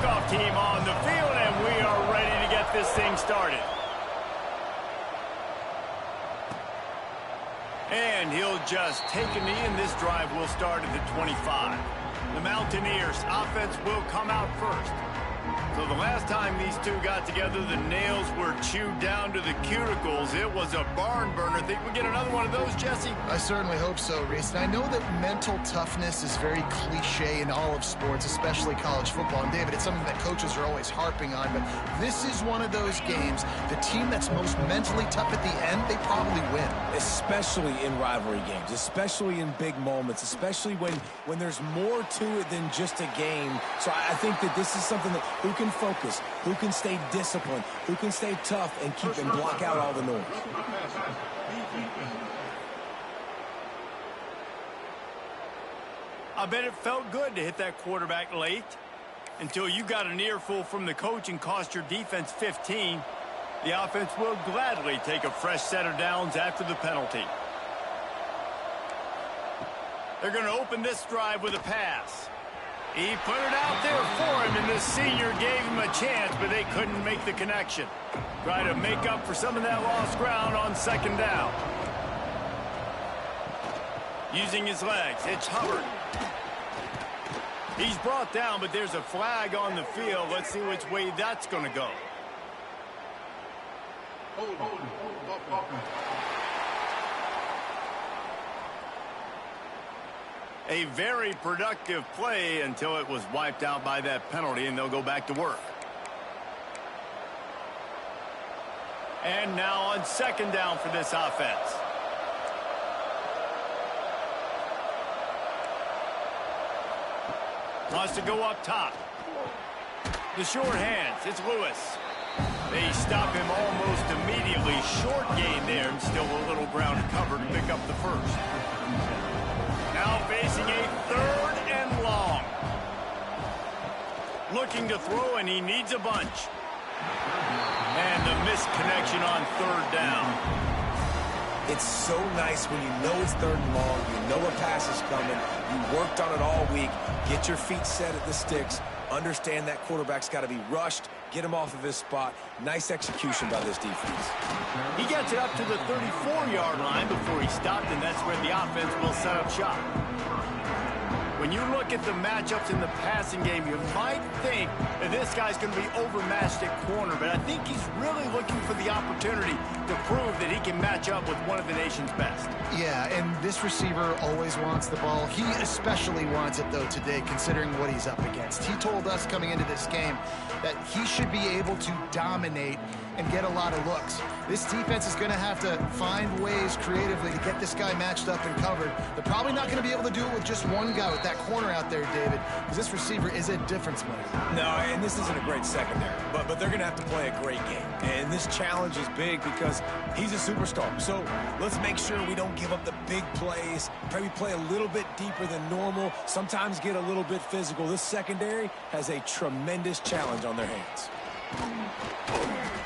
kickoff team on the field, and we are ready to get this thing started. And he'll just take a knee, and this drive will start at the 25. The Mountaineers' offense will come out first. So the last time these two got together, the nails were chewed down to the cuticles. It was a barn burner. Think we get another one of those, Jesse? I certainly hope so, Reese. And I know that mental toughness is very cliche in all of sports, especially college football. And, David, it's something that coaches are always harping on. But this is one of those games, the team that's most mentally tough at the end, they probably win. Especially in rivalry games, especially in big moments, especially when there's more to it than just a game. So I think that this is something that who can focus, who can stay disciplined, who can stay tough and keep and block out all the noise. I bet it felt good to hit that quarterback late until you got an earful from the coach and cost your defense 15. The offense will gladly take a fresh set of downs after the penalty. They're going to open this drive with a pass. He put it out there for him, and the senior gave him a chance, but they couldn't make the connection. Try to make up for some of that lost ground on second down. Using his legs, it's Hubbard. He's brought down, but there's a flag on the field. Let's see which way that's going to go. A very productive play until it was wiped out by that penalty, and they'll go back to work. And now on second down for this offense. Wants to go up top. The short hands, it's Lewis. They stop him almost immediately. Short gain there, and still a little ground to cover to pick up the first. Now facing a third and long. Looking to throw, and he needs a bunch. And the missed connection on third down. It's so nice when you know it's third and long, you know a pass is coming, you worked on it all week, get your feet set at the sticks, understand that quarterback's got to be rushed, get him off of his spot. Nice execution by this defense. He gets it up to the 34-yard line before he stopped, and that's where the offense will set up shop. When you look at the matchups in the passing game, you might think that this guy's going to be overmatched at corner, but I think he's really looking for the opportunity to prove that he can match up with one of the nation's best. Yeah, and this receiver always wants the ball. He especially wants it, though, today, considering what he's up against. He told us coming into this game that he should be able to dominate and get a lot of looks. This defense is going to have to find ways creatively to get this guy matched up and covered. They're probably not going to be able to do it with just one guy with that corner out there, David, because this receiver is a difference maker. No, and this isn't a great secondary, but they're going to have to play a great game. And this challenge is big because he's a superstar. So let's make sure we don't give up the big plays, maybe play a little bit deeper than normal, sometimes get a little bit physical. This secondary has a tremendous challenge on their hands.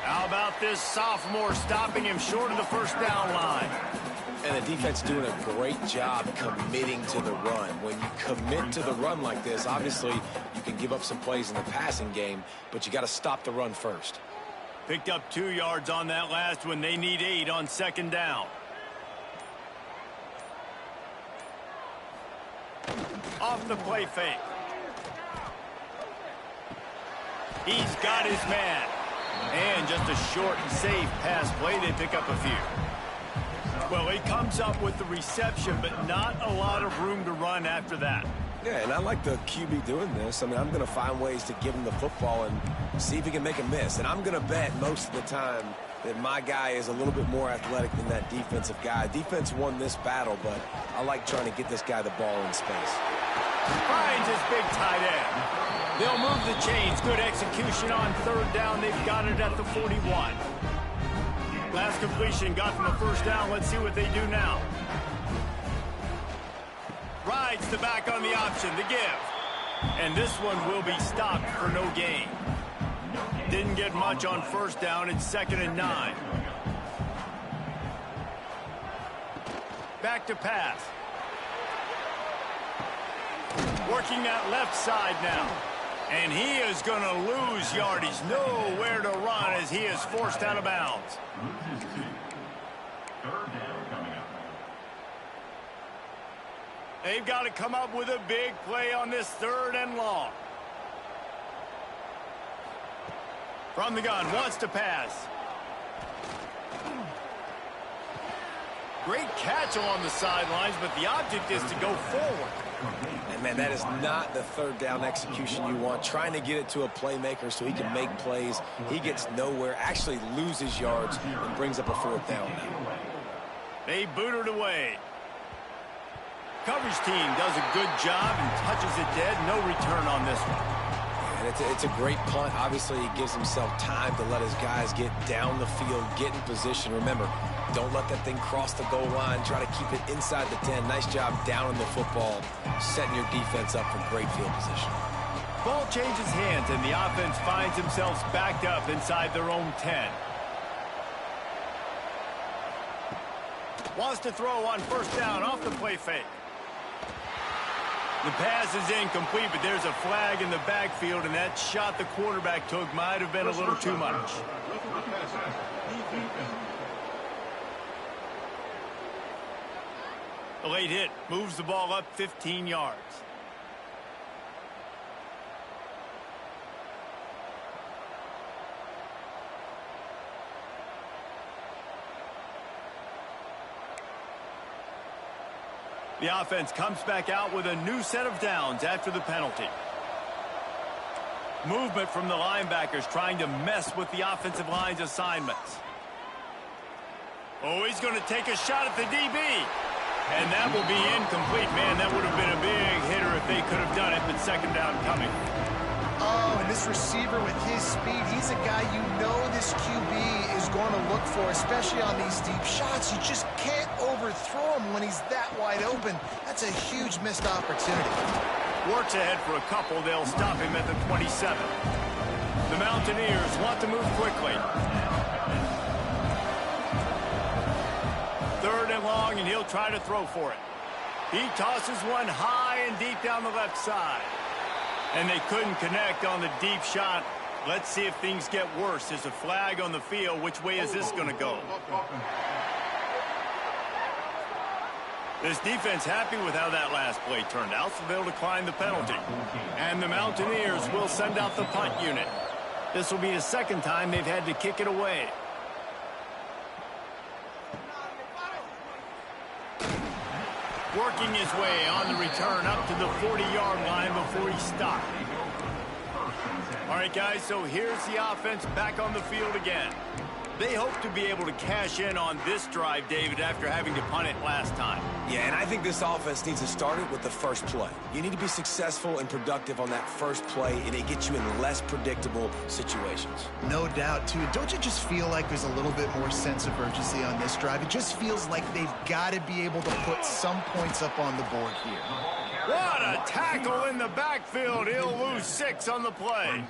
How about this sophomore stopping him short of the first down line? And the defense doing a great job committing to the run. When you commit to the run like this, obviously you can give up some plays in the passing game, but you got to stop the run first. Picked up 2 yards on that last one. They need 8 on second down. Off the play fake. He's got his man. And just a short and safe pass play. They pick up a few. Well, he comes up with the reception, but not a lot of room to run after that. Yeah, and I like the QB doing this. I mean, I'm going to find ways to give him the football and see if he can make a miss. And I'm going to bet most of the time that my guy is a little bit more athletic than that defensive guy. Defense won this battle, but I like trying to get this guy the ball in space. Finds his big tight end. They'll move the chains. Good execution on third down. They've got it at the 41. Last completion got them a first down. Let's see what they do now. Rides the back on the option, the give. And this one will be stopped for no gain. Didn't get much on first down. It's 2nd and 9. Back to pass. Working that left side now. And he is going to lose yardage. Nowhere to run as he is forced out of bounds. They've got to come up with a big play on this 3rd and long. From the gun, wants to pass. Great catch along the sidelines, but the object is to go forward. And, man, that is not the 3rd down execution you want. Trying to get it to a playmaker so he can make plays. He gets nowhere, actually loses yards, and brings up a 4th down now. They boot it away. Coverage team does a good job and touches it dead. No return on this one. And it's a great punt. Obviously, he gives himself time to let his guys get down the field, get in position. Remember, don't let that thing cross the goal line. Try to keep it inside the 10. Nice job down in the football, setting your defense up for great field position. Ball changes hands, and the offense finds themselves backed up inside their own 10. Wants to throw on 1st down off the play fake. The pass is incomplete, but there's a flag in the backfield, and that shot the quarterback took might have been a little too much. A late hit moves the ball up 15 yards. The offense comes back out with a new set of downs after the penalty. Movement from the linebackers trying to mess with the offensive line's assignments. Oh, he's going to take a shot at the DB. And that will be incomplete. Man, that would have been a big hitter if they could have done it, but 2nd down coming. Oh, and this receiver with his speed, he's a guy you know this QB is going to look for, especially on these deep shots. You just can't overthrow him when he's that wide open. That's a huge missed opportunity. Works ahead for a couple. They'll stop him at the 27. The Mountaineers want to move quickly. 3rd and long, and he'll try to throw for it. He tosses one high and deep down the left side. And they couldn't connect on the deep shot. Let's see if things get worse. There's a flag on the field. Which way is this going to go? This defense happy with how that last play turned out, so they'll decline the penalty. And the Mountaineers will send out the punt unit. This will be the 2nd time they've had to kick it away. Working his way on the return up to the 40-yard line before he stopped. All right, guys, so here's the offense back on the field again. They hope to be able to cash in on this drive, David, after having to punt it last time. Yeah, and I think this offense needs to start it with the first play. You need to be successful and productive on that first play, and it gets you in less predictable situations. No doubt, too. Don't you just feel like there's a little bit more sense of urgency on this drive? It just feels like they've got to be able to put some points up on the board here. What a tackle in the backfield. He'll lose 6 on the play.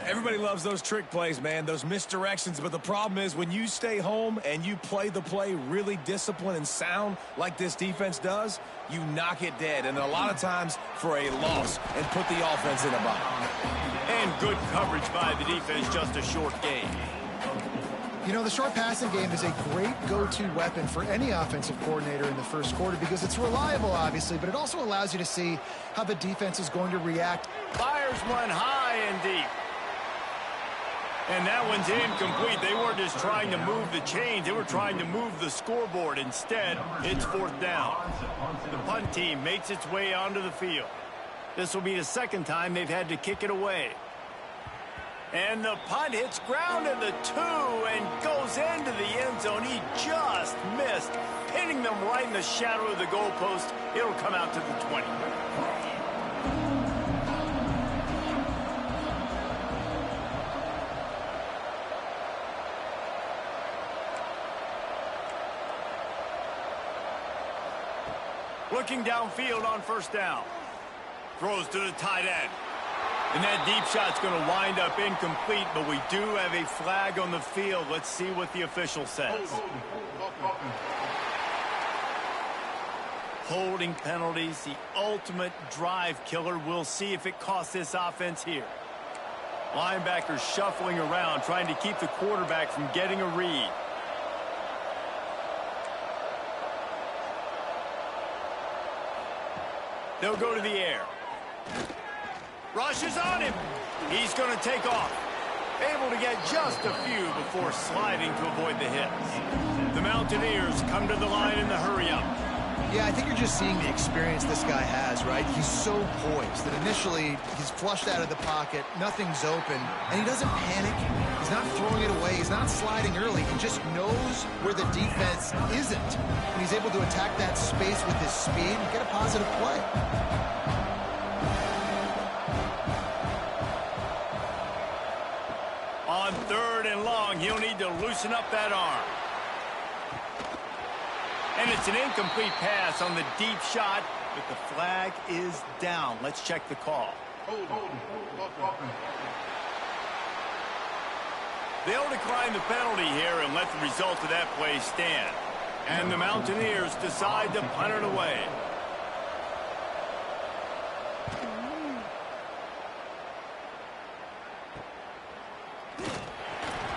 Everybody loves those trick plays, man, those misdirections, but the problem is when you stay home and you play the play really disciplined and sound like this defense does, you knock it dead, and a lot of times for a loss, and put the offense in a bind. And good coverage by the defense, just a short gain. You know, the short passing game is a great go-to weapon for any offensive coordinator in the first quarter because it's reliable, obviously, but it also allows you to see how the defense is going to react. Fires one high and deep. And that one's incomplete. They weren't just trying to move the chains. They were trying to move the scoreboard. Instead, it's 4th down. The punt team makes its way onto the field. This will be the 2nd time they've had to kick it away. And the punt hits ground at the 2 and goes into the end zone. He just missed, pinning them right in the shadow of the goalpost. It'll come out to the 20. Looking downfield on 1st down. Throws to the tight end. And that deep shot's going to wind up incomplete, but we do have a flag on the field. Let's see what the official says. Holding penalties, the ultimate drive killer. We'll see if it costs this offense here. Linebackers shuffling around, trying to keep the quarterback from getting a read. They'll go to the air. Rush is on him. He's going to take off. Able to get just a few before sliding to avoid the hits. The Mountaineers come to the line in the hurry-up. Yeah, I think you're just seeing the experience this guy has, right? He's so poised that initially he's flushed out of the pocket, nothing's open, and he doesn't panic. He's not throwing it away. He's not sliding early. He just knows where the defense isn't. And he's able to attack that space with his speed and get a positive play. On 3rd and long, he'll need to loosen up that arm. And it's an incomplete pass on the deep shot, but the flag is down. Let's check the call. They'll decline the penalty here and let the result of that play stand. And the Mountaineers decide to punt it away.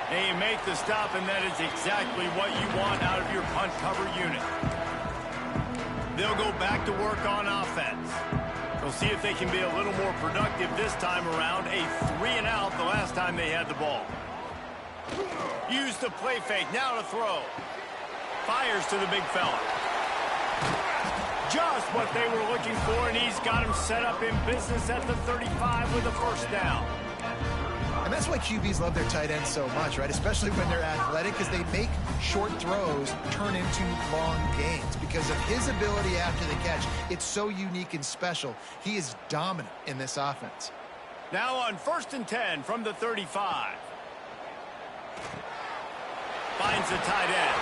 They make the stop, and that is exactly what you want out of your punt cover unit. They'll go back to work on offense. They'll see if they can be a little more productive this time around. A 3-and-out the last time they had the ball. Use the play fake, now to throw. Fires to the big fella. Just what they were looking for, and he's got him set up in business at the 35 with a first down. And that's why QBs love their tight ends so much, right? Especially when they're athletic, because they make short throws turn into long gains. Because of his ability after the catch, it's so unique and special. He is dominant in this offense. Now on 1st and 10 from the 35. Finds the tight end.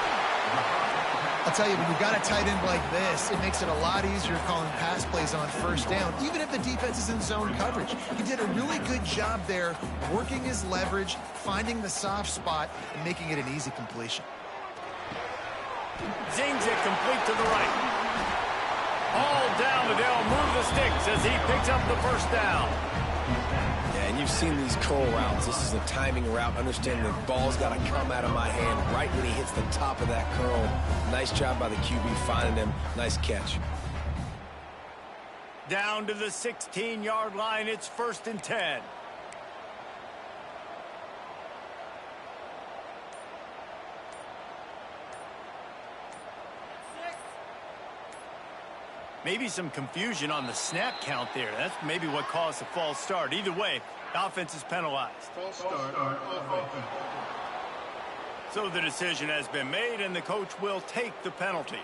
I'll tell you, when you've got a tight end like this, it makes it a lot easier calling pass plays on 1st down, even if the defense is in zone coverage. He did a really good job there, working his leverage, finding the soft spot, and making it an easy completion. Zings it complete to the right. All down, and they'll move the sticks as he picks up the first down. Yeah, and you've seen these curl routes. This is a timing route. Understanding the ball's got to come out of my hand right when he hits the top of that curl. Nice job by the QB finding him. Nice catch. Down to the 16-yard line. It's 1st and 10. Maybe some confusion on the snap count there. That's maybe what caused the false start. Either way, the offense is penalized. False start. So the decision has been made, and the coach will take the penalty.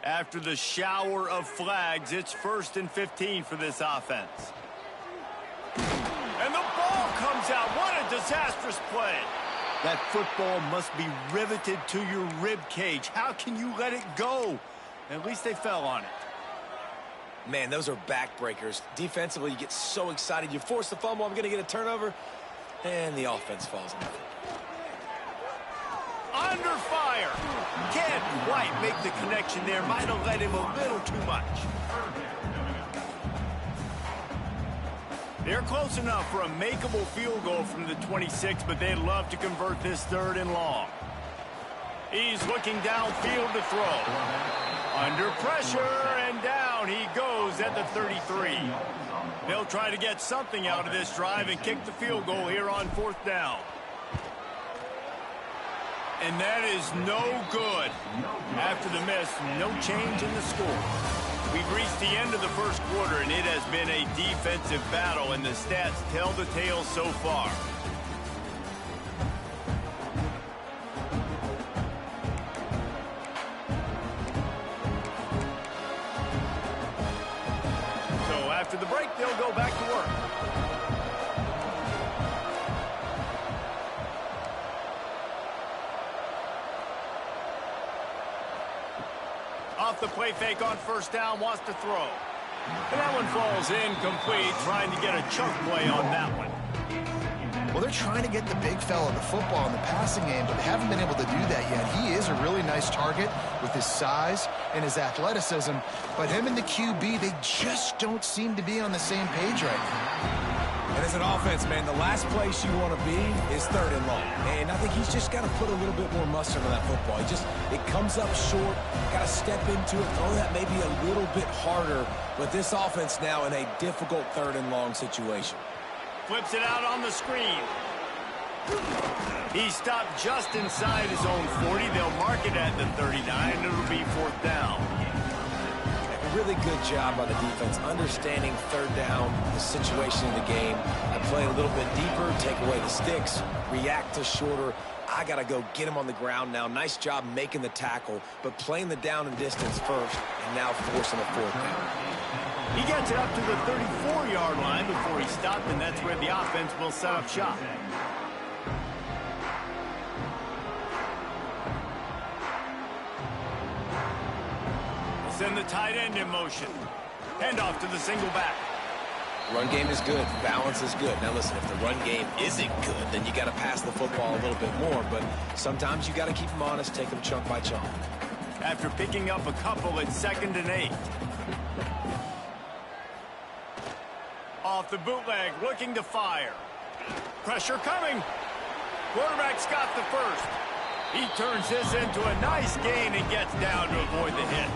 After the shower of flags, it's 1st and 15 for this offense. And the ball comes out. What a disastrous play. That football must be riveted to your rib cage. How can you let it go? At least they fell on it. Man, those are backbreakers. Defensively, you get so excited. You force the fumble, I'm going to get a turnover, and the offense falls in. Under fire. Can't quite make the connection there. Might have led him a little too much. They're close enough for a makeable field goal from the 26, but they'd love to convert this 3rd and long. He's looking downfield to throw. Under pressure, and down he goes at the 33. They'll try to get something out of this drive and kick the field goal here on 4th down. And that is no good. After the miss, no change in the score. We've reached the end of the 1st quarter, and it has been a defensive battle, and the stats tell the tale so far. So after the break, they'll go back to work. Off the play fake on 1st down, wants to throw. And that one falls incomplete, trying to get a chunk play on that one. Well, they're trying to get the big fella the football in the passing game, but they haven't been able to do that yet. He is a really nice target with his size and his athleticism, but him and the QB, they just don't seem to be on the same page right now. And as an offense, man, the last place you want to be is 3rd and long. And I think he's just got to put a little bit more mustard on that football. It comes up short, got to step into it, throw that maybe a little bit harder. But this offense now in a difficult 3rd and long situation. Flips it out on the screen. He stopped just inside his own 40. They'll mark it at the 39, and it'll be 4th down. A really good job by the defense, understanding 3rd down, the situation in the game. I play a little bit deeper, take away the sticks, react to shorter. I got to go get him on the ground now. Nice job making the tackle, but playing the down and distance first, and now forcing a 4th down. He gets it up to the 34-yard line before he stopped, and that's where the offense will set up shop. Send the tight end in motion. Hand off to the single back. Run game is good. Balance is good. Now listen, if the run game isn't good, then you got to pass the football a little bit more. But sometimes you got to keep them honest, take them chunk by chunk. After picking up a couple, it's 2nd and 8. Off the bootleg, looking to fire. Pressure coming. Quarterback's got the first. He turns this into a nice gain and gets down to avoid the hit.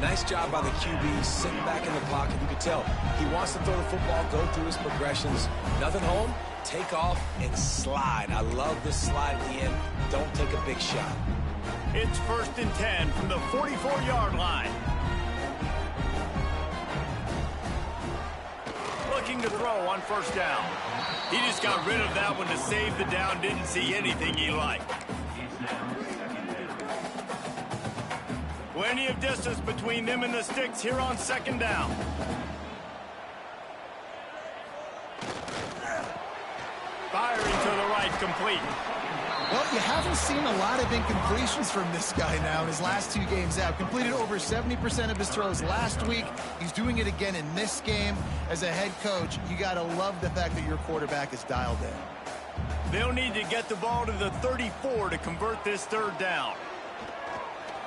Nice job by the QB, sitting back in the pocket. You can tell he wants to throw the football, go through his progressions. Nothing home, take off, and slide. I love this slide at the end. Don't take a big shot. It's 1st and 10 from the 44-yard line. Looking to throw on 1st down. He just got rid of that one to save the down. Didn't see anything he liked. Plenty of distance between them and the sticks here on 2nd down. Firing to the right, complete. Well, you haven't seen a lot of incompletions from this guy now in his last 2 games out. Completed over 70% of his throws last week. He's doing it again in this game. As a head coach, you got to love the fact that your quarterback is dialed in. They'll need to get the ball to the 34 to convert this 3rd down.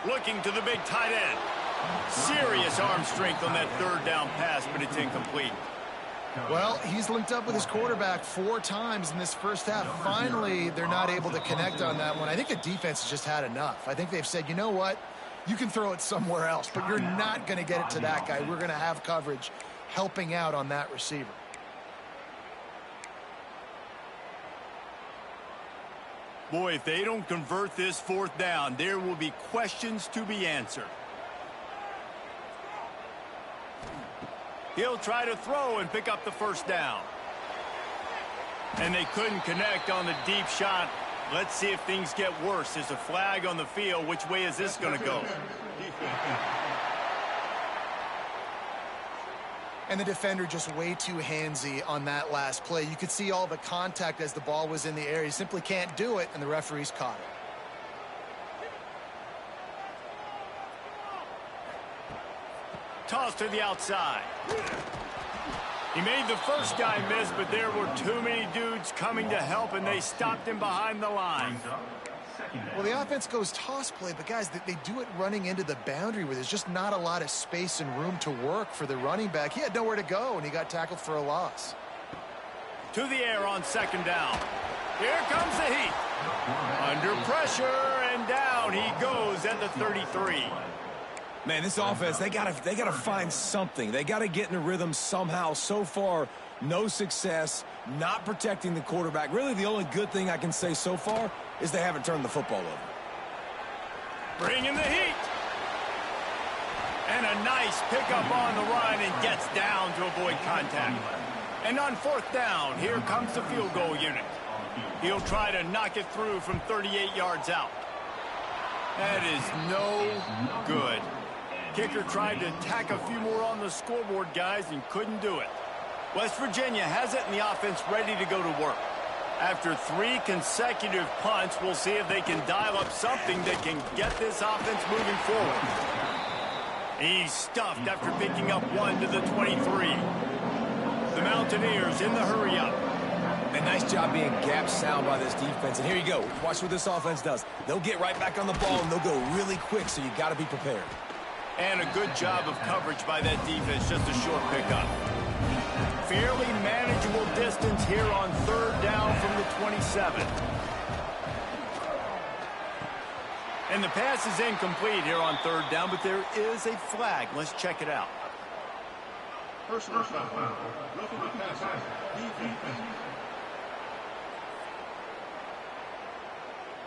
Looking to the big tight end. Serious arm strength on that 3rd down pass, but it's incomplete. Well, he's linked up with his quarterback 4 times in this first half. Finally, they're not able to connect on that one. I think the defense has just had enough. I think they've said, you know what? You can throw it somewhere else, but you're not going to get it to that guy. We're going to have coverage helping out on that receiver. Boy, if they don't convert this 4th down, there will be questions to be answered. He'll try to throw and pick up the 1st down. And they couldn't connect on the deep shot. Let's see if things get worse. There's a flag on the field. Which way is this going to go? And the defender just way too handsy on that last play. You could see all the contact as the ball was in the air. He simply can't do it, and the referee's caught it. Toss to the outside. He made the first guy miss, but there were too many dudes coming to help, and they stopped him behind the line. Well, the offense goes toss play, but guys, they do it running into the boundary where there's just not a lot of space and room to work for the running back. He had nowhere to go, and he got tackled for a loss. To the air on 2nd down. Here comes the heat. Under pressure, and down he goes at the 33. Man, this offense, they gotta find something. They gotta get in a rhythm somehow. So far, no success, not protecting the quarterback. Really, the only good thing I can say so far is they haven't turned the football over. Bring in the heat. And a nice pickup on the run and gets down to avoid contact. And on 4th down, here comes the field goal unit. He'll try to knock it through from 38 yards out. That is no good. Kicker tried to tack a few more on the scoreboard, guys, and couldn't do it. West Virginia has it, and the offense ready to go to work. After 3 consecutive punts, we'll see if they can dial up something that can get this offense moving forward. He's stuffed after picking up 1 to the 23. The Mountaineers in the hurry-up. And nice job being gap sound by this defense. And here you go. Watch what this offense does. They'll get right back on the ball, and they'll go really quick, so you got to be prepared. And a good job of coverage by that defense, just a short pickup. Fairly manageable distance here on 3rd down from the 27. And the pass is incomplete here on 3rd down, but there is a flag. Let's check it out. Personal foul. Roughing the passer. Defense.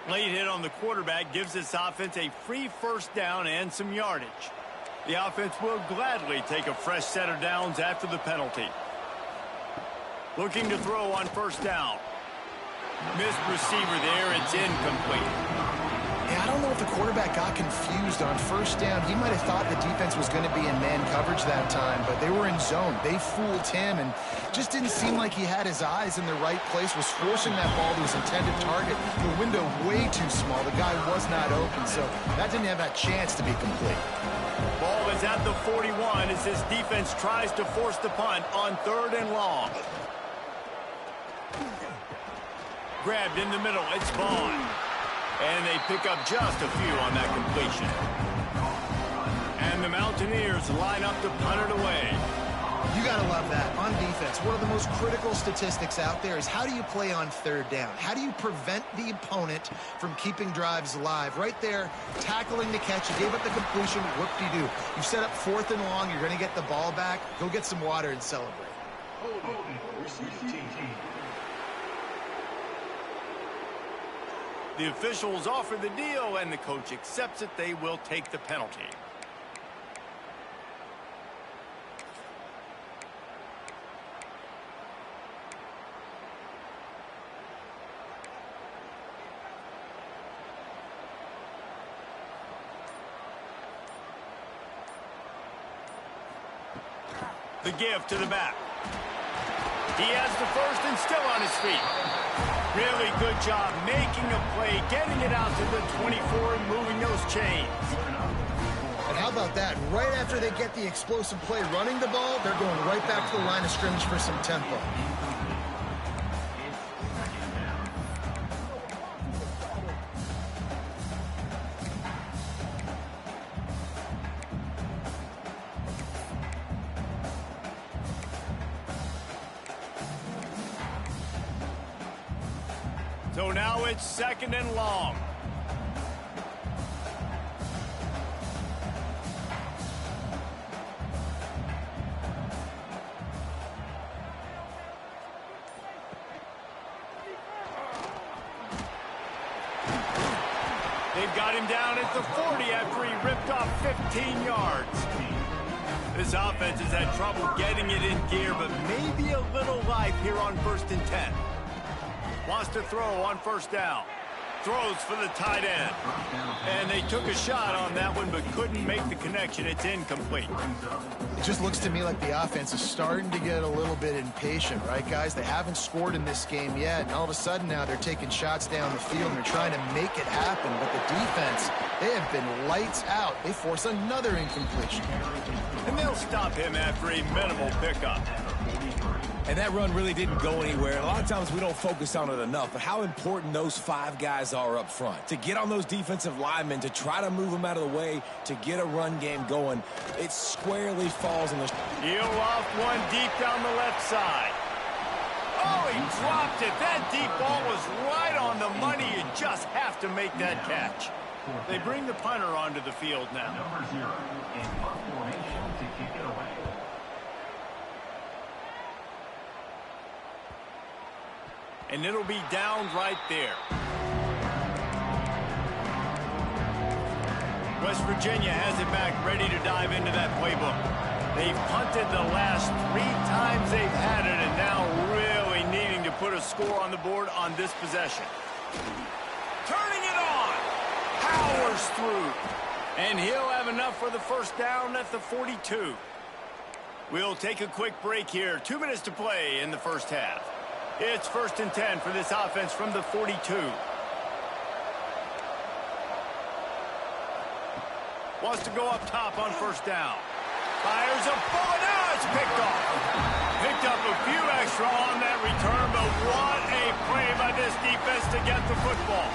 Late hit on the quarterback gives this offense a free 1st down and some yardage. The offense will gladly take a fresh set of downs after the penalty. Looking to throw on 1st down. Missed receiver there. It's incomplete. Yeah, I don't know if the quarterback got confused on 1st down. He might have thought the defense was going to be in man coverage that time, but they were in zone. They fooled him and just didn't seem like he had his eyes in the right place, was forcing that ball to his intended target. The window way too small. The guy was not open, so that didn't have a chance to be complete. Ball is at the 41 as this defense tries to force the punt on 3rd and long. Grabbed in the middle. It's Vaughn. And they pick up just a few on that completion. And the Mountaineers line up to punt it away. You got to love that. On defense, one of the most critical statistics out there is how do you play on 3rd down? How do you prevent the opponent from keeping drives alive? Right there, tackling the catch. You gave up the completion. Whoop-de-doo. You set up 4th and long. You're going to get the ball back. Go get some water and celebrate. The officials offer the deal, and the coach accepts it. They will take the penalty. The give to the back. He has the 1st and still on his feet. Really good job making a play, getting it out to the 24 and moving those chains. And how about that? Right after they get the explosive play running the ball, they're going right back to the line of scrimmage for some tempo. So now it's 2nd and long. They've got him down at the 40 after he ripped off 15 yards. This offense has had trouble getting it in gear, but maybe a little life here on 1st and 10. Wants to throw on 1st down. Throws for the tight end. And they took a shot on that one, but couldn't make the connection. It's incomplete. It just looks to me like the offense is starting to get a little bit impatient, right, guys? They haven't scored in this game yet, and all of a sudden now they're taking shots down the field, and they're trying to make it happen. But the defense, they have been lights out. They force another incompletion. And they'll stop him after a minimal pickup. And that run really didn't go anywhere. A lot of times we don't focus on it enough, but how important those 5 guys are up front. To get on those defensive linemen, to try to move them out of the way, to get a run game going, it squarely falls on the... He'll off one deep down the left side. Oh, he dropped it. That deep ball was right on the money. You just have to make that catch. They bring the punter onto the field now. Number 0 in punt formation to kick it away. And it'll be down right there. West Virginia has it back, ready to dive into that playbook. They've punted the last 3 times they've had it, and now really needing to put a score on the board on this possession. Turning it on. Powers through. And he'll have enough for the 1st down at the 42. We'll take a quick break here. 2 minutes to play in the 1st half. It's 1st and 10 for this offense from the 42. Wants to go up top on first down. Fires a bullet. Now it's picked off. Picked up a few extra on that return, but what a play by this defense to get the football.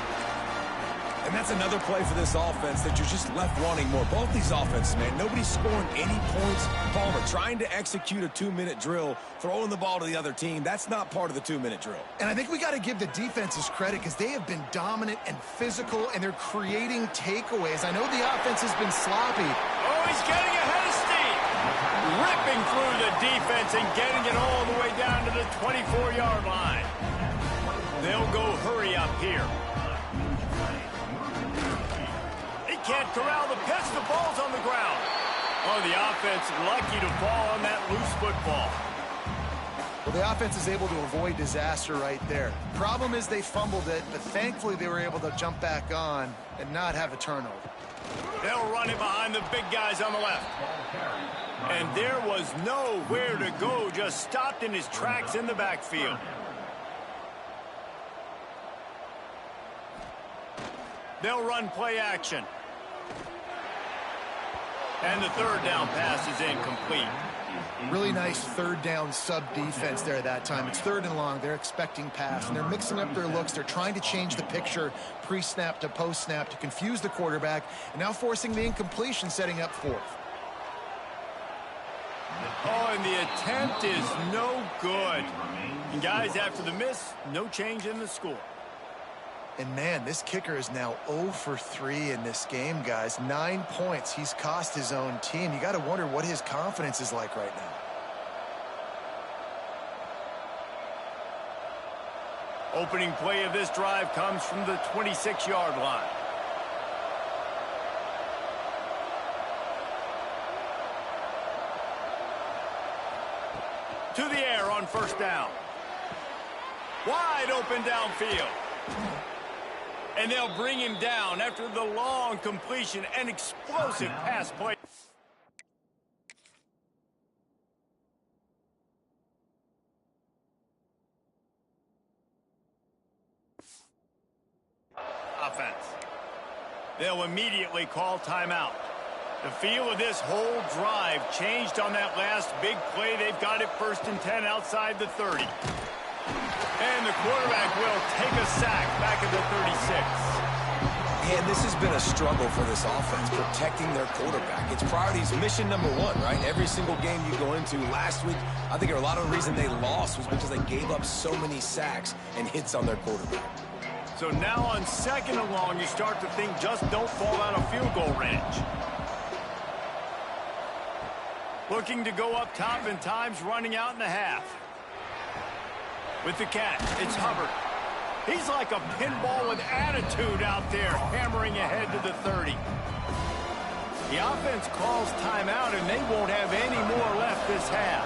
And that's another play for this offense that you're just left wanting more. Both these offenses, man, nobody's scoring any points. Palmer trying to execute a 2-minute drill, throwing the ball to the other team. That's not part of the 2-minute drill. And I think we got to give the defenses credit because they have been dominant and physical, and they're creating takeaways. I know the offense has been sloppy. Oh, he's getting ahead of steam. Ripping through the defense and getting it all the way down to the 24-yard line. They'll go hurry up here. Can't corral the pitch. The ball's on the ground. Oh, the offense lucky to fall on that loose football. Well, the offense is able to avoid disaster right there. Problem is they fumbled it, but thankfully they were able to jump back on and not have a turnover. They'll run it behind the big guys on the left. And there was nowhere to go, just stopped in his tracks in the backfield. They'll run play action. And the third down pass is incomplete. Really nice third down sub defense there that time. It's third and long. They're expecting pass, and they're mixing up their looks. They're trying to change the picture pre-snap to post-snap to confuse the quarterback, and now forcing the incompletion, setting up fourth. Oh, and the attempt is no good. And guys, after the miss, no change in the score. And, man, this kicker is now 0 for 3 in this game, guys. 9 points. He's cost his own team. You got to wonder what his confidence is like right now. Opening play of this drive comes from the 26-yard line. To the air on first down. Wide open downfield. And they'll bring him down after the long completion and explosive pass play. Offense. They'll immediately call timeout. The feel of this whole drive changed on that last big play. They've got it 1st and 10 outside the 30. And the quarterback will take a sack back at the 36. And this has been a struggle for this offense, protecting their quarterback. It's priorities mission number 1, right? Every single game you go into. Last week, I think a lot of the reason they lost was because they gave up so many sacks and hits on their quarterback. So now on 2nd and long, you start to think just don't fall out of field goal range. Looking to go up top, and time's running out in the half. With the catch, it's Hubbard. He's like a pinball with attitude out there, hammering ahead to the 30. The offense calls timeout, and they won't have any more left this half.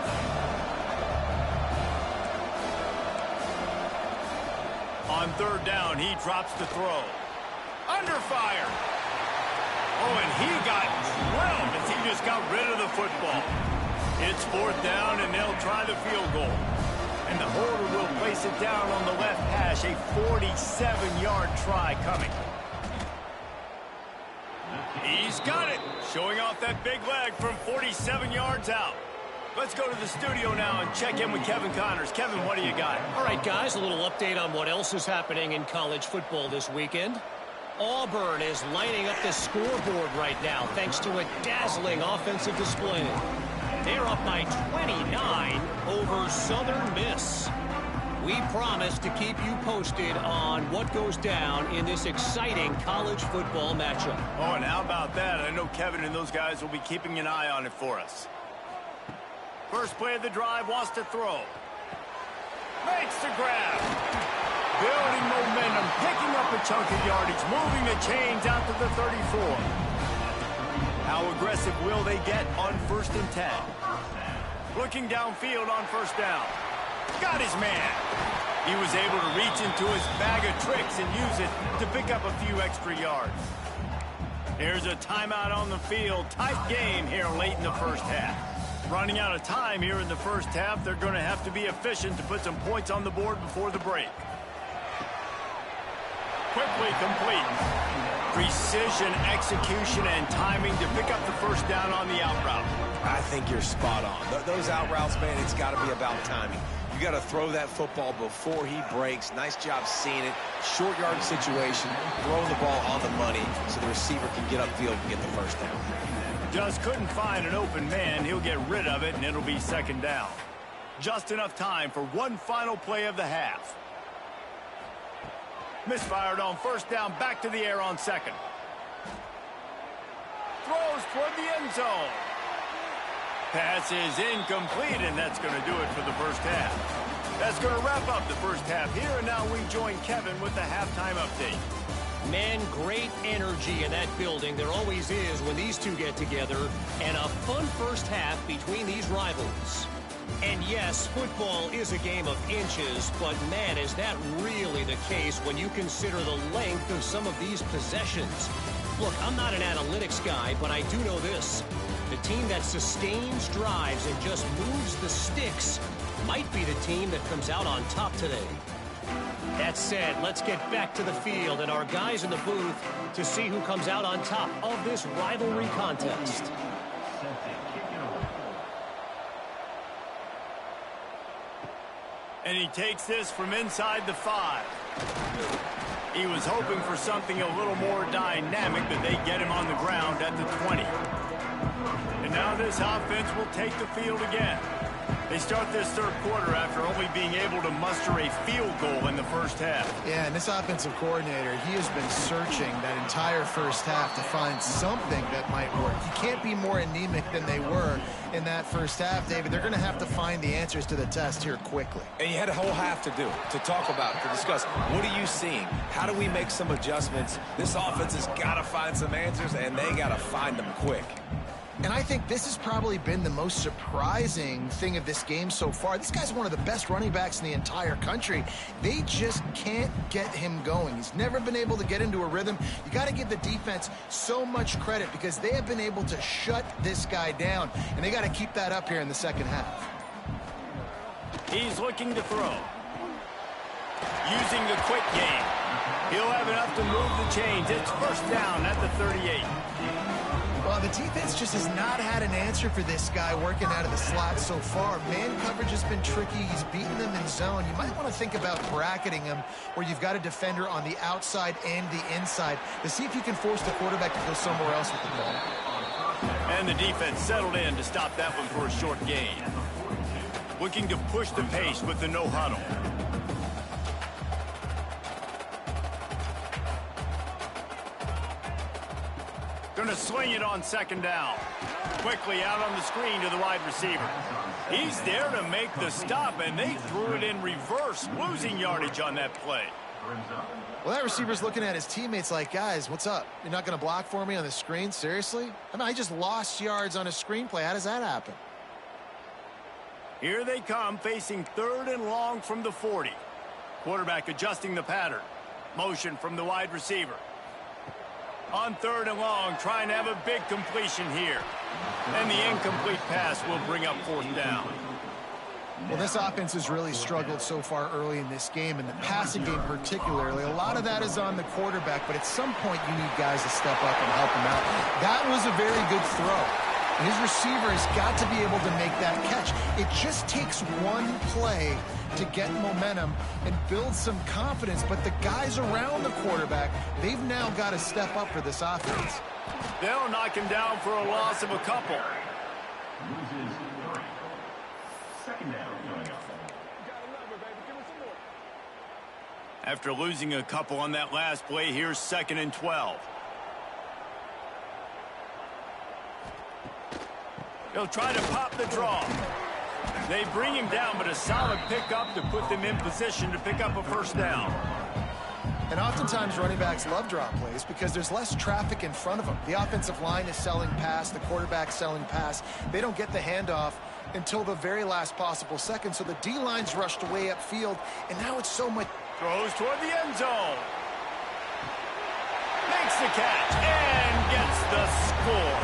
On 3rd down, he drops to throw. Under fire. Oh, and he got drilled as he just got rid of the football. It's 4th down, and they'll try the field goal. And the holder will place it down on the left hash. A 47-yard try coming. He's got it. Showing off that big leg from 47 yards out. Let's go to the studio now and check in with Kevin Connors. Kevin, what do you got? All right, guys, a little update on what else is happening in college football this weekend. Auburn is lighting up the scoreboard right now thanks to a dazzling offensive display. They're up by 29 over Southern Miss. We promise to keep you posted on what goes down in this exciting college football matchup. Oh, and how about that? I know Kevin and those guys will be keeping an eye on it for us. First play of the drive, wants to throw. Makes the grab. Building momentum, picking up a chunk of yardage, moving the chains out to the 34. How aggressive will they get on 1st and 10? Looking downfield on 1st down. Got his man. He was able to reach into his bag of tricks and use it to pick up a few extra yards. Here's a timeout on the field. Tight game here late in the 1st half. Running out of time here in the 1st half. They're going to have to be efficient to put some points on the board before the break. Quickly complete. Precision, execution, and timing to pick up the first down on the out route. I think you're spot on. Those out routes, man, it's got to be about timing. You got to throw that football before he breaks. Nice job seeing it. Short yard situation, throwing the ball on the money so the receiver can get upfield and get the first down. Just couldn't find an open man. He'll get rid of it, and it'll be second down. Just enough time for one final play of the half. Misfired on first down, back to the air on second. Throws toward the end zone. Pass is incomplete, and that's going to do it for the first half. That's going to wrap up the first half here, and now we join Kevin with the halftime update. Man, great energy in that building. There always is when these two get together, and a fun first half between these rivals. And yes, football is a game of inches, but man, is that really the case when you consider the length of some of these possessions. Look, I'm not an analytics guy, but I do know this. The team that sustains drives and just moves the sticks might be the team that comes out on top today. That said, let's get back to the field and our guys in the booth to see who comes out on top of this rivalry contest. And he takes this from inside the 5. He was hoping for something a little more dynamic, but they get him on the ground at the 20. And now this offense will take the field again. They start this third quarter after only being able to muster a field goal in the first half. Yeah, and this offensive coordinator, he has been searching that entire first half to find something that might work. You can't be more anemic than they were in that first half, David. They're going to have to find the answers to the test here quickly. And you had a whole half to do, to talk about, to discuss. What are you seeing? How do we make some adjustments? This offense has got to find some answers, and they got to find them quick. And I think this has probably been the most surprising thing of this game so far. This guy's one of the best running backs in the entire country. They just can't get him going. He's never been able to get into a rhythm. You got to give the defense so much credit because they have been able to shut this guy down, and they got to keep that up here in the second half. He's looking to throw. Using the quick game. He'll have enough to move the chains. It's first down at the 38. Well, the defense just has not had an answer for this guy working out of the slot so far. Man coverage has been tricky. He's beaten them in zone. You might want to think about bracketing him where you've got a defender on the outside and the inside to see if you can force the quarterback to go somewhere else with the ball. And the defense settled in to stop that one for a short gain. Looking to push the pace with the no huddle. Going to swing it on second down. Quickly out on the screen to the wide receiver. He's there to make the stop, and they threw it in reverse, losing yardage on that play. Well, that receiver's looking at his teammates like, guys, what's up? You're not going to block for me on the screen? Seriously? I mean, I just lost yards on a screen play. How does that happen? Here they come, facing third and long from the 40. Quarterback adjusting the pattern. Motion from the wide receiver. On third and long, trying to have a big completion here. And the incomplete pass will bring up fourth down. Well, this offense has really struggled so far early in this game, and the passing game particularly. A lot of that is on the quarterback, but at some point you need guys to step up and help him out. That was a very good throw. And his receiver has got to be able to make that catch. It just takes one play to get momentum and build some confidence, but the guys around the quarterback, they've now got to step up for this offense. They'll knock him down for a loss of a couple. Second down. After losing a couple on that last play, here's 2nd and 12. He'll try to pop the draw. They bring him down, but a solid pickup to put them in position to pick up a first down. And oftentimes running backs love draw plays because there's less traffic in front of them. The offensive line is selling pass, the quarterback's selling pass. They don't get the handoff until the very last possible second, so the D-line's rushed away upfield, and now it's so much... Throws toward the end zone. Makes the catch and gets the score.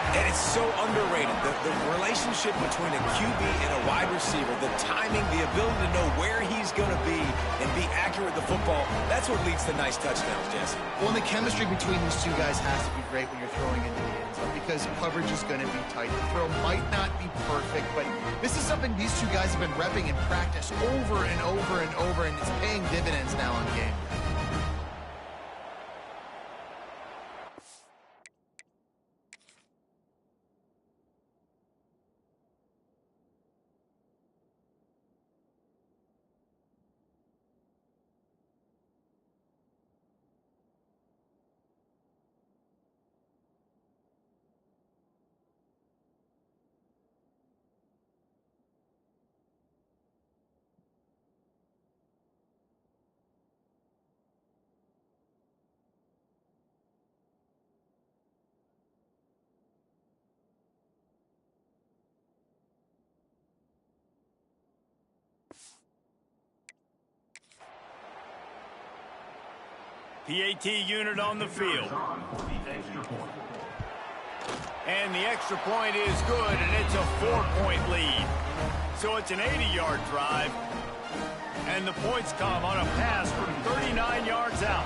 And it's so underrated. The relationship between a QB and a wide receiver, the timing, the ability to know where he's going to be and be accurate with the football, that's what leads to nice touchdowns, Jesse. Well, and the chemistry between these two guys has to be great when you're throwing into the end zone because coverage is going to be tight. The throw might not be perfect, but this is something these two guys have been repping in practice over and over and over, and it's paying dividends now on game day. PAT unit on the field. And the extra point is good, and it's a 4-point lead. So it's an 80-yard drive, and the points come on a pass from 39 yards out.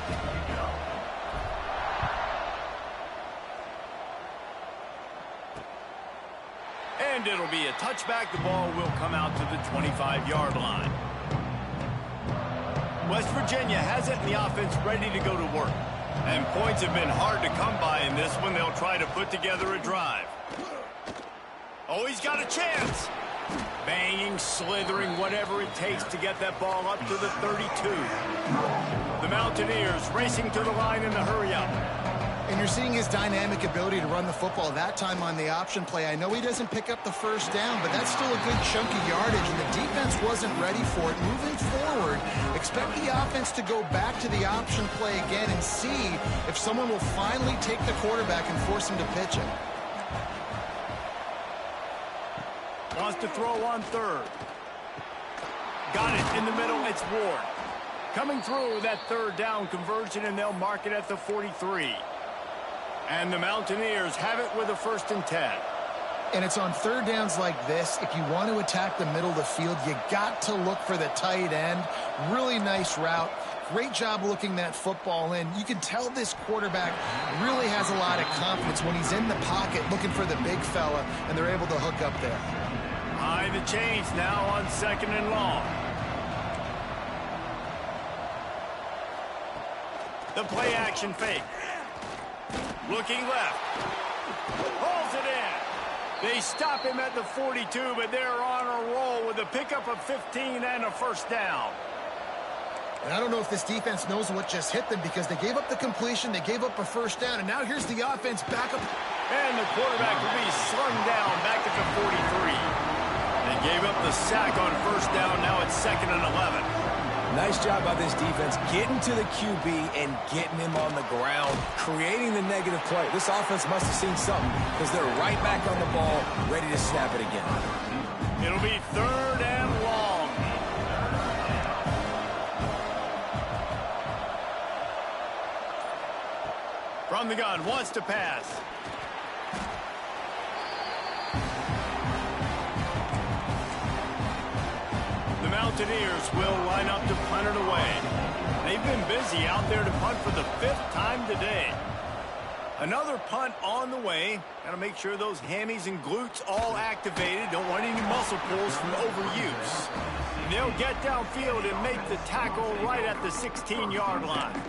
And it'll be a touchback. The ball will come out to the 25-yard line. West Virginia has it in the offense ready to go to work. And points have been hard to come by in this one. They'll try to put together a drive. Oh, he's got a chance. Banging, slithering, whatever it takes to get that ball up to the 32. The Mountaineers racing to the line in the hurry-up. And you're seeing his dynamic ability to run the football that time on the option play. I know he doesn't pick up the first down, but that's still a good chunky yardage, and the defense wasn't ready for it. Moving forward, expect the offense to go back to the option play again and see if someone will finally take the quarterback and force him to pitch it. Wants to throw on third. Got it in the middle. It's Ward. Coming through that third down conversion, and they'll mark it at the 43. And the Mountaineers have it with a 1st and 10. And it's on third downs like this. If you want to attack the middle of the field, you got to look for the tight end. Really nice route. Great job looking that football in. You can tell this quarterback really has a lot of confidence when he's in the pocket looking for the big fella, and they're able to hook up there. High the chains now on 2nd and long. The play action fake. Looking left. Pulls it in. They stop him at the 42, but they're on a roll with a pickup of 15 and a 1st down. And I don't know if this defense knows what just hit them because they gave up the completion, they gave up a 1st down, and now here's the offense back up. And the quarterback will be slung down back at the 43. They gave up the sack on 1st down. Now it's 2nd and 11. Nice job by this defense getting to the QB and getting him on the ground, creating the negative play. This offense must have seen something because they're right back on the ball, ready to snap it again. It'll be 3rd and long. From the gun, wants to pass. Mountaineers will line up to punt it away. They've been busy out there to punt for the 5th time today. Another punt on the way. Got to make sure those hammies and glutes all activated. Don't want any muscle pulls from overuse. They'll get downfield and make the tackle right at the 16-yard line.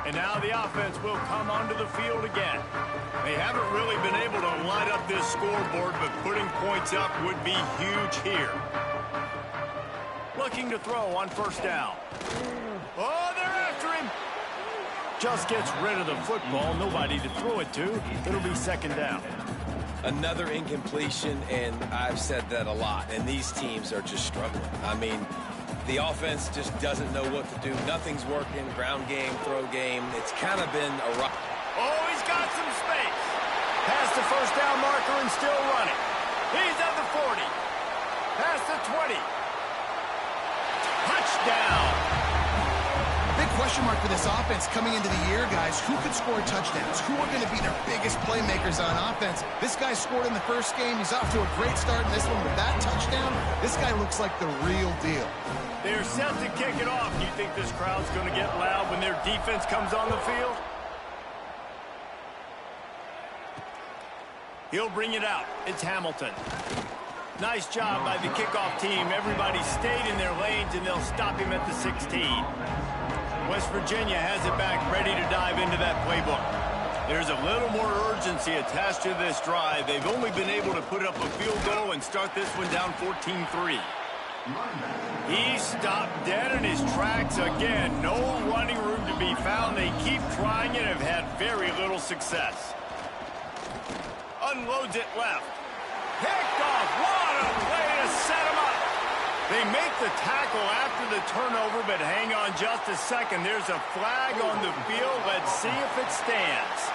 And now the offense will come onto the field again. They haven't really been able to light up this scoreboard, but putting points up would be huge here. Looking to throw on 1st down. Oh, they're after him. Just gets rid of the football. Nobody to throw it to. It'll be 2nd down. Another incompletion, and I've said that a lot, and these teams are just struggling. I mean, the offense just doesn't know what to do. Nothing's working. Ground game, throw game. It's kind of been a rock. Oh, he's got some space. Past the 1st down marker and still running. He's at the 40. Past the 20. Touchdown. Big question mark for this offense coming into the year, guys. Who could score touchdowns? Who are going to be their biggest playmakers on offense? This guy scored in the first game. He's off to a great start in this one with that touchdown. This guy looks like the real deal. They're set to kick it off. Do you think this crowd's going to get loud when their defense comes on the field? He'll bring it out. It's Hamilton. Nice job by the kickoff team. Everybody stayed in their lanes, and they'll stop him at the 16. West Virginia has it back, ready to dive into that playbook. There's a little more urgency attached to this drive. They've only been able to put up a field goal and start this one down 14-3. He stopped dead in his tracks again. No running room to be found. They keep trying and have had very little success. Unloads it left. Picked off. What a play to set him up. They make the tackle after the turnover, but hang on just a second. There's a flag on the field. Let's see if it stands.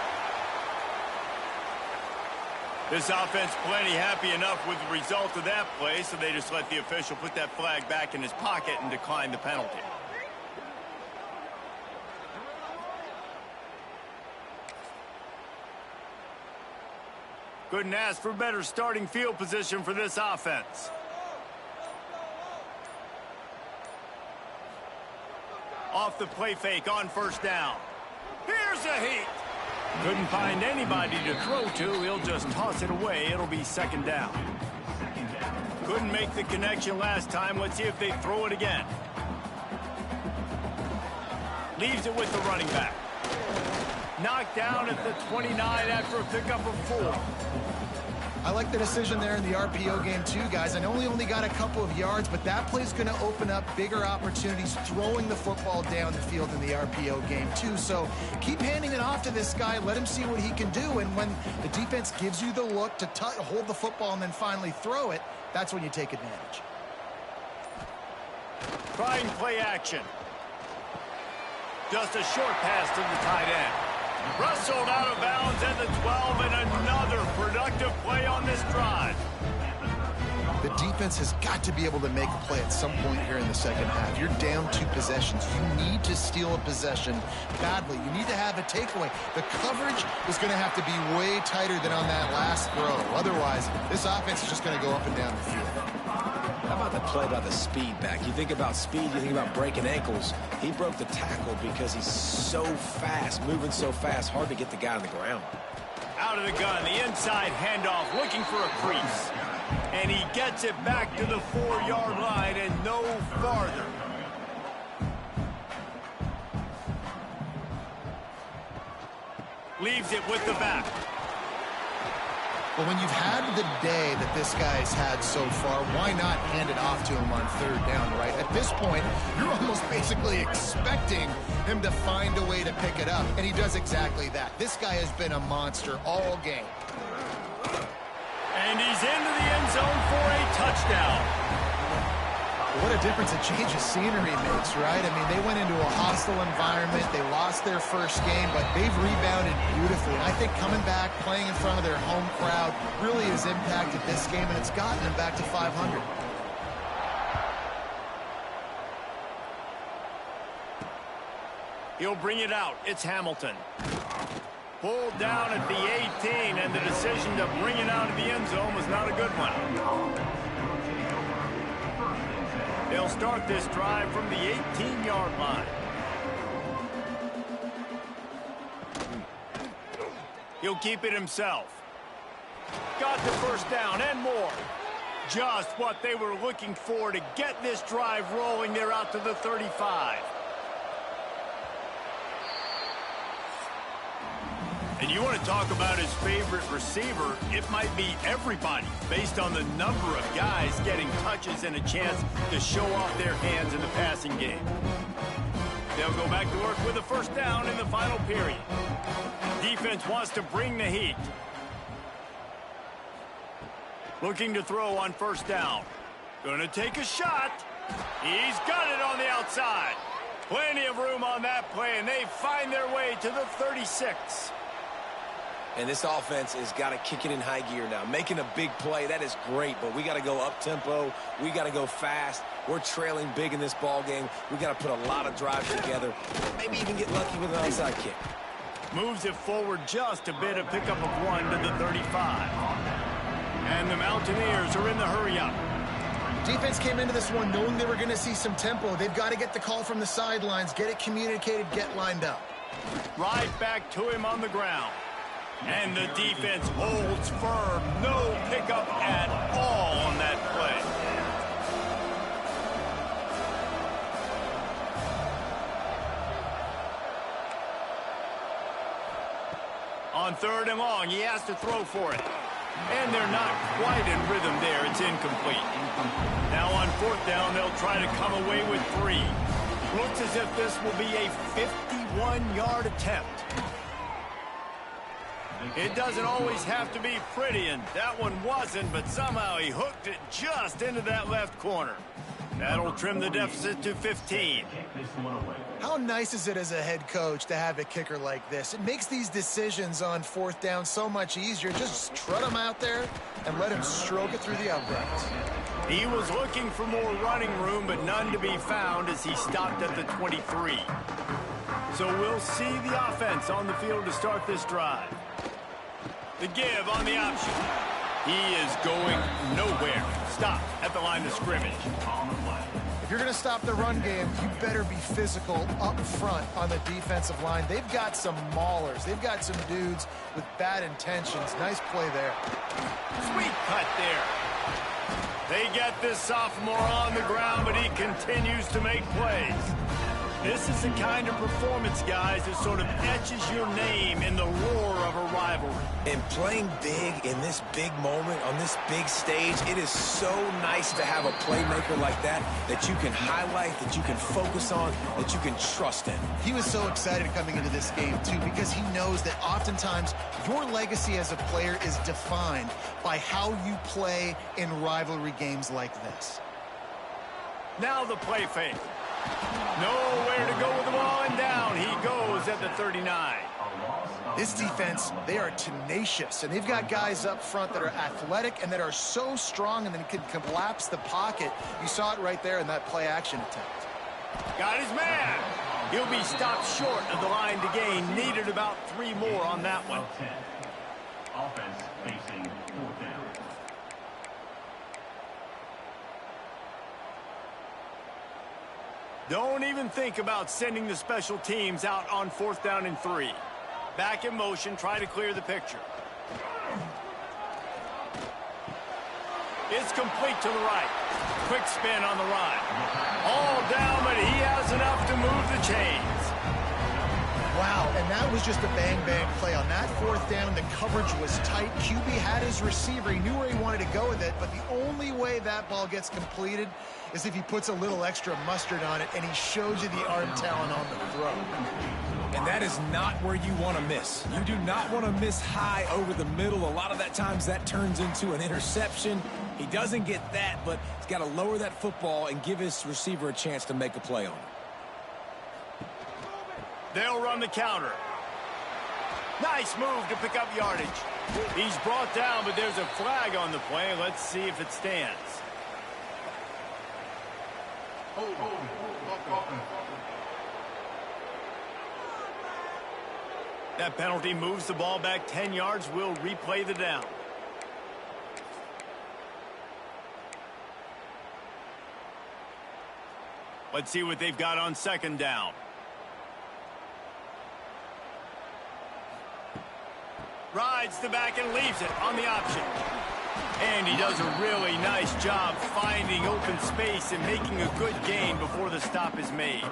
This offense plenty happy enough with the result of that play, so they just let the official put that flag back in his pocket and decline the penalty. Couldn't ask for better starting field position for this offense. Off the play fake on first down. Here's a heat. Couldn't find anybody to throw to. He'll just toss it away. It'll be second down. Couldn't make the connection last time. Let's see if they throw it again. Leaves it with the running back. Knocked down at the 29 after a pickup of 4. I like the decision there in the RPO game too, guys. I know he only got a couple of yards, but that play's going to open up bigger opportunities throwing the football down the field in the RPO game too. So keep handing it off to this guy. Let him see what he can do. And when the defense gives you the look to hold the football and then finally throw it, that's when you take advantage. Trying play action. Just a short pass to the tight end. Wrestled out of bounds at the 12, and another productive play on this drive. The defense has got to be able to make a play at some point here in the second half. You're down 2 possessions. You need to steal a possession badly. You need to have a takeaway. The coverage is going to have to be way tighter than on that last throw. Otherwise, this offense is just going to go up and down the field. How about the play by the speed back? You think about speed, you think about breaking ankles. He broke the tackle because he's so fast, moving so fast, hard to get the guy on the ground. Out of the gun, the inside handoff, looking for a crease. And he gets it back to the 4-yard line and no farther. Leaves it with the back. But when you've had the day that this guy's had so far, why not hand it off to him on third down, right? At this point, you're almost basically expecting him to find a way to pick it up, and he does exactly that. This guy has been a monster all game. And he's into the end zone for a touchdown. What a difference a change of scenery makes, right? I mean, they went into a hostile environment. They lost their first game, but they've rebounded beautifully. And I think coming back, playing in front of their home crowd really has impacted this game, and it's gotten them back to 500. He'll bring it out. It's Hamilton. Pulled down at the 18, and the decision to bring it out of the end zone was not a good one. They'll start this drive from the 18-yard line. He'll keep it himself. Got the first down and more. Just what they were looking for to get this drive rolling. They're out to the 35. And you want to talk about his favorite receiver, it might be everybody, based on the number of guys getting touches and a chance to show off their hands in the passing game. They'll go back to work with a first down in the final period. Defense wants to bring the heat. Looking to throw on first down. Going to take a shot. He's got it on the outside. Plenty of room on that play, and they find their way to the 36. And this offense has got to kick it in high gear now. Making a big play, that is great, but we got to go up-tempo. We got to go fast. We're trailing big in this ball game. We got to put a lot of drives together. Maybe even get lucky with an onside kick. Moves it forward just a bit, a pickup of 1 to the 35. And the Mountaineers are in the hurry-up. Defense came into this one knowing they were going to see some tempo. They've got to get the call from the sidelines, get it communicated, get lined up. Right back to him on the ground. And the defense holds firm. No pickup at all on that play. On 3rd and long, he has to throw for it. And they're not quite in rhythm there. It's incomplete. Now on 4th down, they'll try to come away with 3. Looks as if this will be a 51-yard attempt. It doesn't always have to be pretty, and that one wasn't, but somehow he hooked it just into that left corner. That'll trim the deficit to 15. How nice is it as a head coach to have a kicker like this? It makes these decisions on 4th down so much easier. Just trot him out there and let him stroke it through the uprights. He was looking for more running room, but none to be found as he stopped at the 23. So we'll see the offense on the field to start this drive. The give on the option. He is going nowhere. Stop at the line of scrimmage. If you're going to stop the run game, you better be physical up front on the defensive line. They've got some maulers. They've got some dudes with bad intentions. Nice play there. Sweet cut there. They get this sophomore on the ground, but he continues to make plays. This is the kind of performance, guys, that sort of etches your name in the roar of a rivalry. And playing big in this big moment, on this big stage, it is so nice to have a playmaker like that you can highlight, that you can focus on, that you can trust in. He was so excited coming into this game, too, because he knows that oftentimes your legacy as a player is defined by how you play in rivalry games like this. Now the play fake. Nowhere to go with the ball, and down he goes at the 39. This defense, they are tenacious, and they've got guys up front that are athletic and that are so strong and then can collapse the pocket. You saw it right there in that play-action attempt. Got his man. He'll be stopped short of the line to gain. Needed about 3 more on that one. Offense facing 4th down. Don't even think about sending the special teams out on 4th down and 3. Back in motion, try to clear the picture. It's complete to the right. Quick spin on the run. All down, but he has enough to move the chains. Wow, and that was just a bang-bang play. On that 4th down, the coverage was tight. QB had his receiver. He knew where he wanted to go with it, but the only way that ball gets completed is if he puts a little extra mustard on it, and he shows you the arm talent on the throw. And that is not where you want to miss. You do not want to miss high over the middle. A lot of that times that turns into an interception. He doesn't get that, but he's got to lower that football and give his receiver a chance to make a play on it. They'll run the counter. Nice move to pick up yardage. He's brought down, but there's a flag on the play. Let's see if it stands. That penalty moves the ball back 10 yards. We'll replay the down. Let's see what they've got on 2nd down. Rides the back and leaves it on the option. And he does a really nice job finding open space and making a good gain before the stop is made.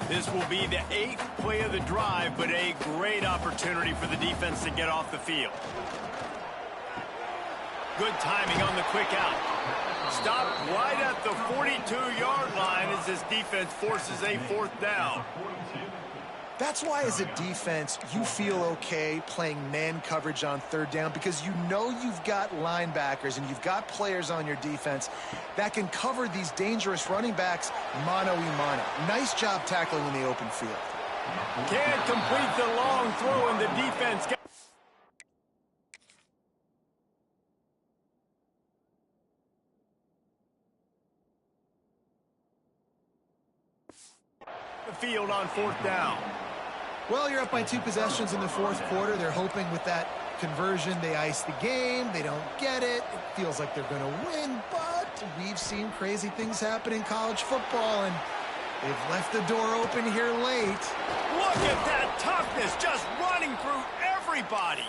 This will be the 8th play of the drive, but a great opportunity for the defense to get off the field. Good timing on the quick out. Stopped right at the 42-yard line as this defense forces a 4th down. That's why, as a defense, you feel okay playing man coverage on 3rd down, because you know you've got linebackers and you've got players on your defense that can cover these dangerous running backs mano-a-mano. Nice job tackling in the open field. Can't complete the long throw, and the defense field on 4th down. Well, you're up by 2 possessions in the 4th quarter. They're hoping with that conversion they ice the game. They don't get it. It feels like they're going to win, but we've seen crazy things happen in college football, and they've left the door open here late. Look at that toughness, just running through everybody.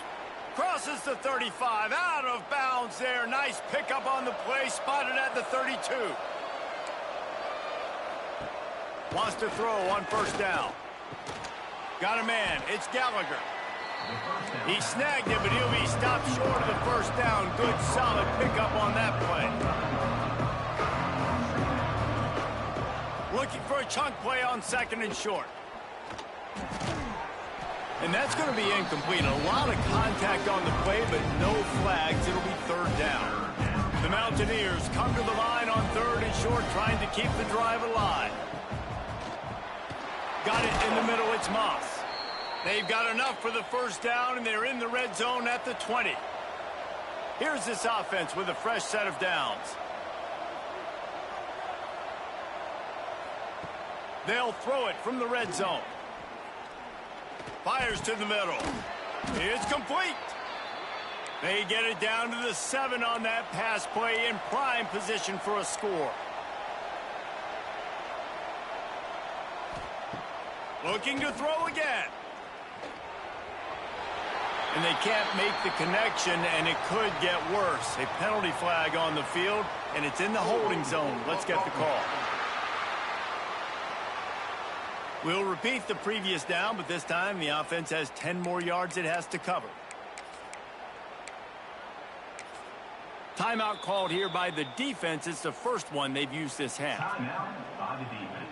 Crosses the 35, out of bounds there. Nice pickup on the play, spotted at the 32. Wants to throw on 1st down. Got a man, it's Gallagher. He snagged it, but he'll be stopped short of the 1st down. Good, solid pickup on that play. Looking for a chunk play on 2nd and short. And that's going to be incomplete. A lot of contact on the play, but no flags. It'll be 3rd down. The Mountaineers come to the line on 3rd and short, trying to keep the drive alive. Got it in the middle, it's Moss. They've got enough for the 1st down, and they're in the red zone at the 20. Here's this offense with a fresh set of downs. They'll throw it from the red zone. Fires to the middle. It's complete. They get it down to the 7 on that pass play, in prime position for a score. Looking to throw again. And they can't make the connection, and it could get worse. A penalty flag on the field, and it's in the holding zone. Let's get the call. We'll repeat the previous down, but this time the offense has 10 more yards it has to cover. Timeout called here by the defense. It's the first one they've used this half. Timeout by the defense.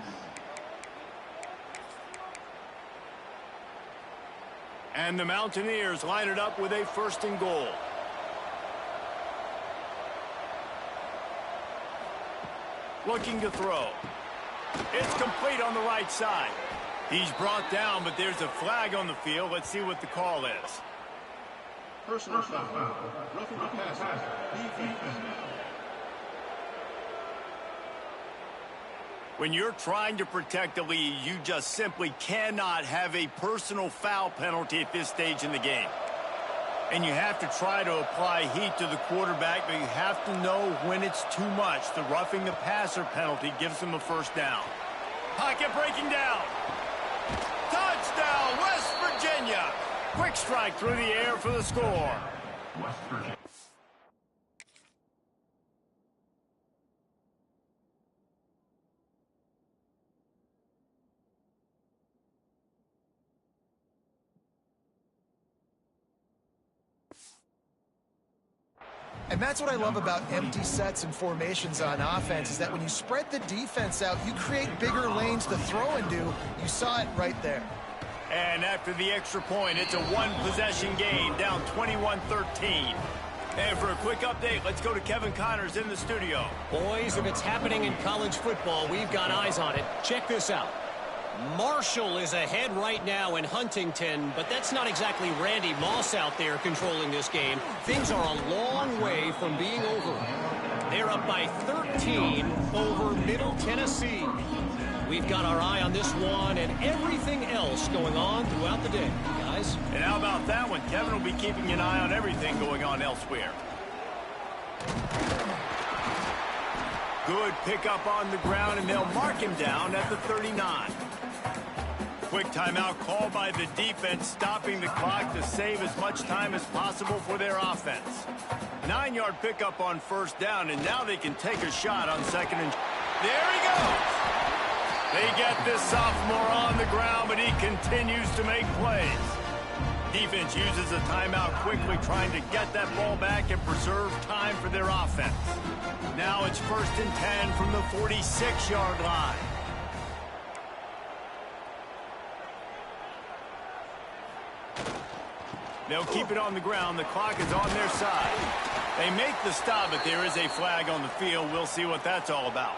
And the Mountaineers line it up with a 1st and goal. Looking to throw. It's complete on the right side. He's brought down, but there's a flag on the field. Let's see what the call is. Personal foul. Roughing the passer. Defense. When you're trying to protect the lead, you just simply cannot have a personal foul penalty at this stage in the game. And you have to try to apply heat to the quarterback, but you have to know when it's too much. The roughing the passer penalty gives them a 1st down. Pocket breaking down. Touchdown, West Virginia. Quick strike through the air for the score. West Virginia. And that's what I love about empty sets and formations on offense, is that when you spread the defense out, you create bigger lanes to throw into. You saw it right there. And after the extra point, it's a 1-possession game, down 21-13. And for a quick update, let's go to Kevin Connors in the studio. Boys, if it's happening in college football, we've got eyes on it. Check this out. Marshall is ahead right now in Huntington, but that's not exactly Randy Moss out there controlling this game. Things are a long way from being over. They're up by 13 over Middle Tennessee. We've got our eye on this one and everything else going on throughout the day, guys. And how about that one? Kevin will be keeping an eye on everything going on elsewhere. Good pickup on the ground, and they'll mark him down at the 39. Quick timeout called by the defense, stopping the clock to save as much time as possible for their offense. 9-yard pickup on 1st down, and now they can take a shot on 2nd and... There he goes! They get this sophomore on the ground, but he continues to make plays. Defense uses a timeout quickly, trying to get that ball back and preserve time for their offense. Now it's 1st and 10 from the 46-yard line. They'll keep it on the ground. The clock is on their side. They make the stop, but there is a flag on the field. We'll see what that's all about.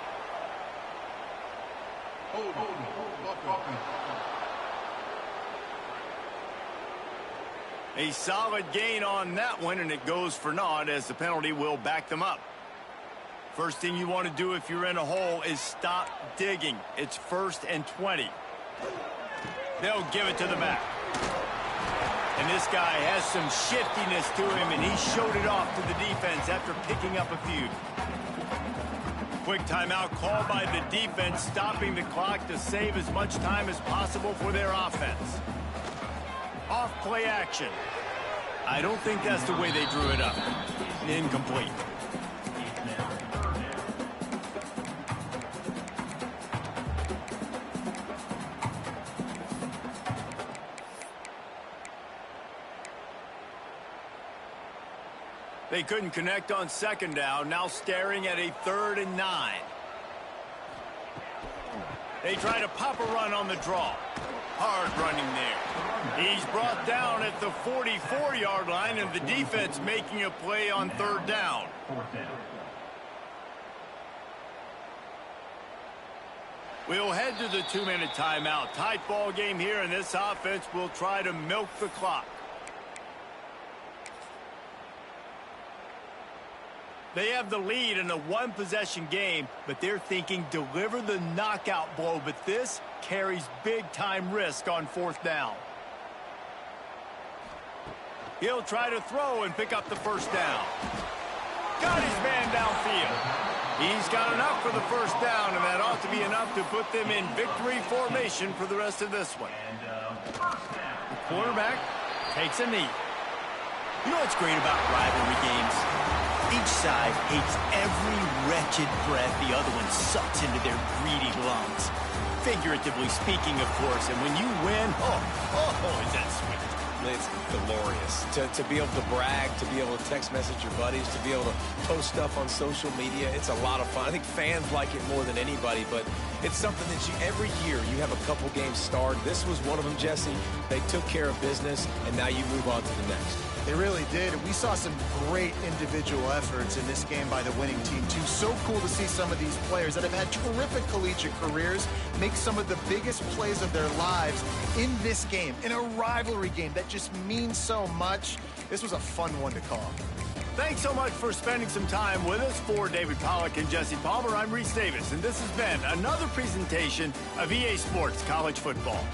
A solid gain on that one, and it goes for naught as the penalty will back them up. First thing you want to do if you're in a hole is stop digging. It's 1st and 20. They'll give it to the back. And this guy has some shiftiness to him, and he showed it off to the defense after picking up a few. Quick timeout called by the defense, stopping the clock to save as much time as possible for their offense. Off play action. I don't think that's the way they drew it up. Incomplete. They couldn't connect on second down, now staring at a 3rd and 9. They try to pop a run on the draw. Hard running there. He's brought down at the 44-yard line, and the defense making a play on 3rd down. We'll head to the 2-minute timeout. Tight ball game here, and this offense will try to milk the clock. They have the lead in a one-possession game, but they're thinking deliver the knockout blow, but this carries big-time risk on 4th down. He'll try to throw and pick up the 1st down. Got his man downfield. He's got enough for the 1st down, and that ought to be enough to put them in victory formation for the rest of this one. The quarterback takes a knee. You know what's great about rivalry games? Each side hates every wretched breath the other one sucks into their greedy lungs. Figuratively speaking, of course, and when you win, oh, is that sweet. It's glorious. To be able to brag, to be able to text message your buddies, to be able to post stuff on social media, it's a lot of fun. I think fans like it more than anybody, but it's something that every year you have a couple games starred. This was one of them, Jesse. They took care of business, and now you move on to the next. They really did. We saw some great individual efforts in this game by the winning team, too. So cool to see some of these players that have had terrific collegiate careers make some of the biggest plays of their lives in this game, in a rivalry game that just means so much. This was a fun one to call. Thanks so much for spending some time with us. For David Pollack and Jesse Palmer, I'm Reese Davis, and this has been another presentation of EA Sports College Football.